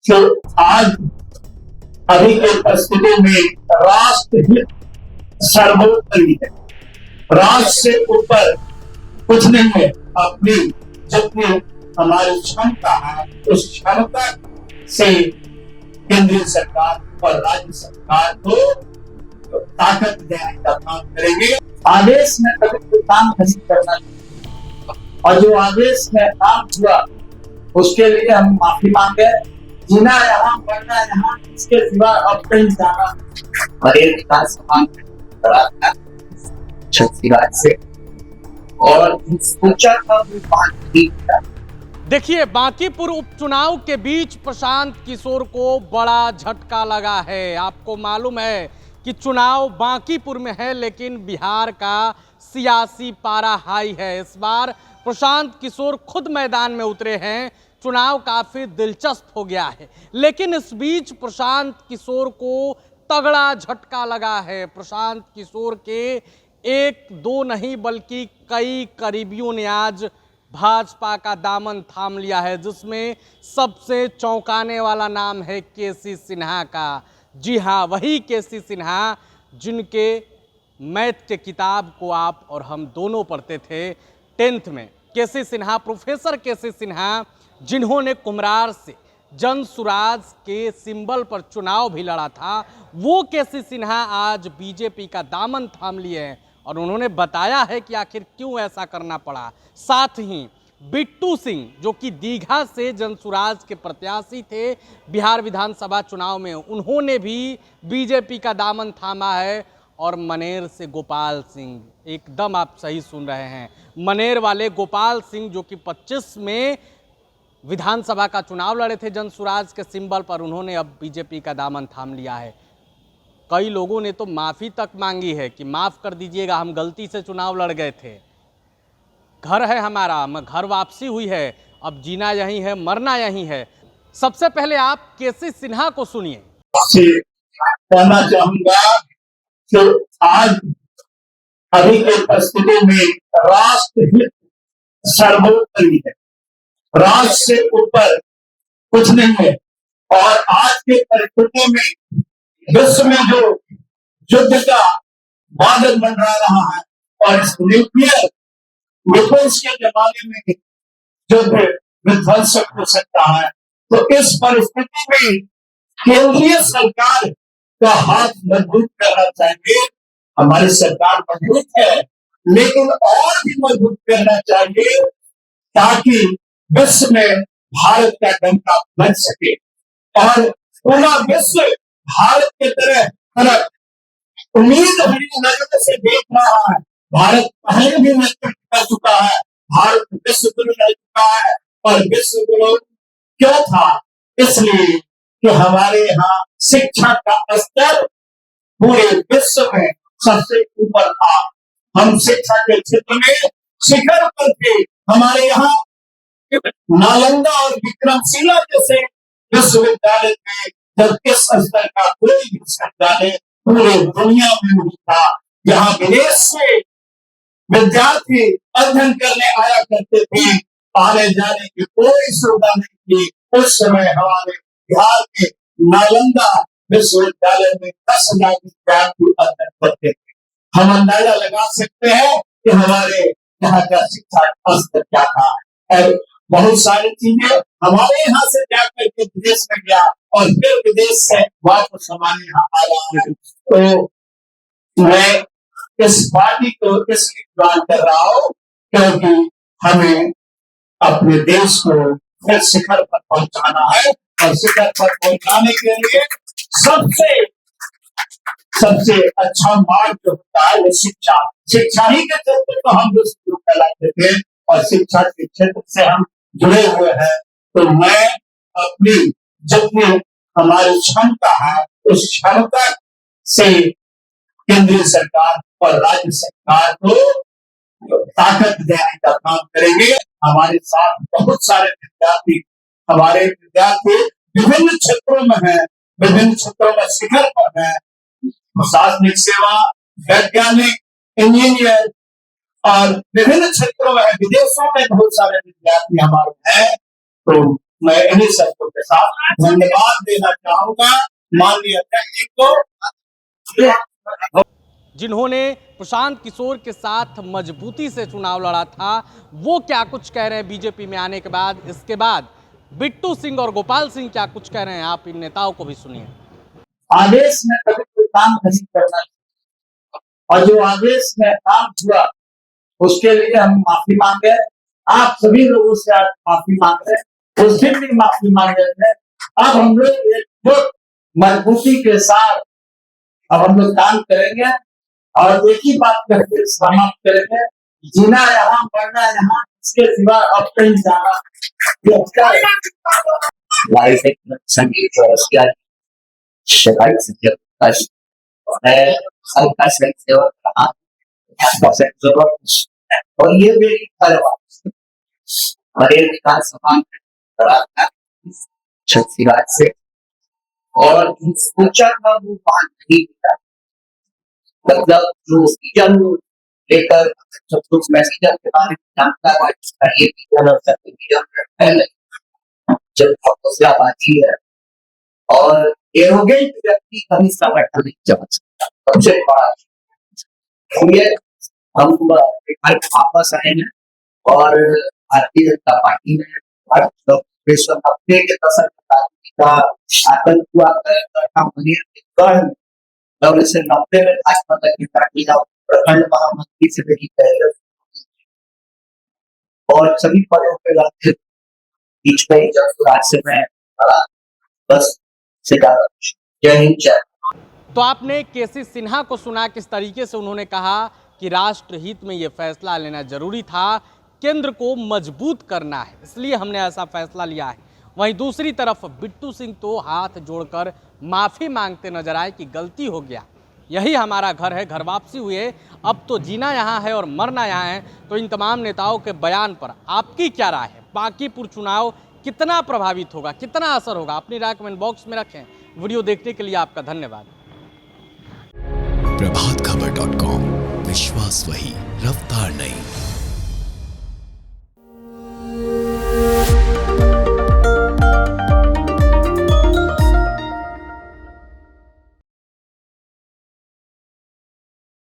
जो आज अभी की परिस्थिति में राष्ट्रहित सर्वोपरि है। राष्ट्र से ऊपर कुछ नहीं है। अपनी जितनी हमारी क्षमता है उस क्षमता से केंद्रीय सरकार और राज्य सरकार को ताकत देने का काम करेंगे। आदेश में कभी कोई काम नहीं करना और जो आदेश में काम हुआ उसके लिए हम माफी मांगे। जीना यहाँ पढ़ना यहाँ, इसके सिवा अब कहीं जाना और एक समान से और सोचा था वो बात ठीक है। देखिए, बांकीपुर उपचुनाव के बीच प्रशांत किशोर को बड़ा झटका लगा है। आपको मालूम है कि चुनाव बांकीपुर में है, लेकिन बिहार का सियासी पारा हाई है। इस बार प्रशांत किशोर खुद मैदान में उतरे हैं। चुनाव काफी दिलचस्प हो गया है, लेकिन इस बीच प्रशांत किशोर को तगड़ा झटका लगा है। प्रशांत किशोर के एक दो नहीं बल्कि कई करीबियों ने आज भाजपा का दामन थाम लिया है, जिसमें सबसे चौंकाने वाला नाम है केसी सिन्हा का। जी हाँ, वही केसी सिन्हा जिनके मैथ के किताब को आप और हम दोनों पढ़ते थे 10th में। केसी सिन्हा, प्रोफेसर केसी सिन्हा, जिन्होंने कुम्हरार से जन सुराज के सिंबल पर चुनाव भी लड़ा था, वो केसी सिन्हा आज बीजेपी का दामन थाम लिए हैं और उन्होंने बताया है कि आखिर क्यों ऐसा करना पड़ा। साथ ही बिट्टू सिंह, जो कि दीघा से जनसुराज के प्रत्याशी थे बिहार विधानसभा चुनाव में, उन्होंने भी बीजेपी का दामन थामा है। और मनेर से गोपाल सिंह, एकदम आप सही सुन रहे हैं, मनेर वाले गोपाल सिंह, जो कि 25 में विधानसभा का चुनाव लड़े थे जनसुराज के सिंबल पर, उन्होंने अब बीजेपी का दामन थाम लिया है। कई लोगों ने तो माफ़ी तक मांगी है कि माफ़ कर दीजिएगा, हम गलती से चुनाव लड़ गए थे, घर है हमारा, घर वापसी हुई है, अब जीना यहीं है, मरना यहीं है। सबसे पहले आप केसी सिन्हा को सुनिए। कहना चाहूंगा कि आज अभी की परिस्थिति में राष्ट्रहित सर्वोपरि है। राष्ट्र से ऊपर कुछ नहीं है। और आज की परिस्थिति में विश्व में जो युद्ध का बादल मंडरा रहा है और इस न्यूक्लियर वेपन्स के जमाने में युद्ध विध्वंसक हो सकता है, तो इस परिस्थिति में केंद्रीय सरकार का हाथ मजबूत करना चाहिए। हमारी सरकार मजबूत है, लेकिन और भी मजबूत करना चाहिए ताकि विश्व में भारत का डंका बच सके और पूरा विश्व भारत की तरफ उम्मीद भरी नजर से देख रहा है। भारत पहले भी नेतृत्व कर चुका है, भारत विश्व गुरु रह चुका है। और विश्व गुरु क्यों था? इसलिए कि हमारे यहाँ शिक्षा का स्तर पूरे विश्व में सबसे ऊपर था। हम शिक्षा के क्षेत्र में शिखर पर थे। हमारे यहाँ नालंदा और विक्रमशिला जैसे विश्वविद्यालय में जब इस स्तर का कोई विश्वविद्यालय पूरे दुनिया में नहीं था। यहाँ विदेश से विद्यार्थी अध्ययन करने आया करते थे, आने जाने की कोई सुविधा नहीं थी। उस समय हमारे बिहार के नालंदा विश्वविद्यालय में 10,000 विद्यार्थी अध्ययन करते थे। हम अंदाजा लगा सकते हैं कि हमारे यहाँ का शिक्षा स्तर क्या था। और बहुत सारी चीजें हमारे यहाँ से जा करके विदेश में गया और फिर विदेश से वापस हमारे यहाँ आया। तो मैं इस पार्टी को इसलिए ज्वाइन कर रहा हूँ क्योंकि हमें अपने देश को फिर शिखर पर पहुंचाना है और शिखर पर पहुंचाने के लिए सबसे अच्छा मार्ग जो होता है वो शिक्षा। शिक्षा ही के क्षेत्र तो हम विश्व फैलाते थे और शिक्षा के क्षेत्र से हम जुड़े हुए हैं। तो मैं अपनी जितनी हमारी क्षमता है उस क्षमता से केंद्रीय सरकार और राज्य सरकार को ताकत देने का काम करेंगे। हमारे साथ बहुत सारे हमारे विद्यार्थी विभिन्न क्षेत्रों में हैं, विभिन्न क्षेत्रों में शिखर पर हैं, प्रशासनिक सेवा, वैज्ञानिक, इंजीनियर और विभिन्न क्षेत्रों में, विदेशों में बहुत सारे विद्यार्थी हमारे हैं। तो मैं इन्हीं शब्दों के साथ धन्यवाद देना चाहूंगा माननीय अध्यक्ष जी को, जिन्होंने प्रशांत किशोर के साथ मजबूती से चुनाव लड़ा था। वो क्या कुछ कह रहे हैं बीजेपी में आने के बाद। इसके बाद बिट्टू सिंह और गोपाल सिंह क्या कुछ कह रहे हैं, आप इन नेताओं को भी सुनिए। आदेश में कभी कोई काम नहीं करना और जो आदेश में काम हुआ उसके लिए हम माफी मांगे। आप सभी लोगों से आज माफी मांग रहे हैं, उस दिन भी माफी मांग रहे थे। अब हम लोग एक मजबूती के साथ अब हम लोग काम करेंगे और एक ही बात करके समाप्त करेंगे, जीना यहाँ मरना यहाँ, इसके सिवा अब कहीं जाना संगीत और ये मेरी हमारे विधानसभा छत्तीसगढ़ से और सोचा था वो बात नहीं किया, मतलब जो जन लेकर सब कुछ मैसेज के बारे में जानता है इसका ये पहले जब हौसलाबाजी है और एरोगेंट व्यक्ति कभी संगठन नहीं चल सकता। सबसे बड़ा ये हम वापस आए हैं और भारतीय जनता पार्टी में हफ्ते के दशक का आतंक हुआ और इसे 90 में भाजपा की पार्टी का प्रखंड महामंत्री से मेरी पहले और सभी पदों पे रखे बीच में जब राज्य में बस से ज्यादा। जय हिंद जय। तो आपने केसी सिन्हा को सुना किस तरीके से उन्होंने कहा कि राष्ट्र हित में ये फैसला लेना जरूरी था, केंद्र को मजबूत करना है, इसलिए हमने ऐसा फैसला लिया है। वहीं दूसरी तरफ बिट्टू सिंह तो हाथ जोड़कर माफी मांगते नजर आए कि गलती हो गया, यही हमारा घर है, घर वापसी हुई है, अब तो जीना यहाँ है और मरना यहाँ है। तो इन तमाम नेताओं के बयान पर आपकी क्या राय है? बांकीपुर चुनाव कितना प्रभावित होगा, कितना असर होगा? अपनी राय कमेंट बॉक्स में रखें। वीडियो देखने के लिए आपका धन्यवाद। प्रभातखबर.com, विश्वास वही, रफ्तार नहीं।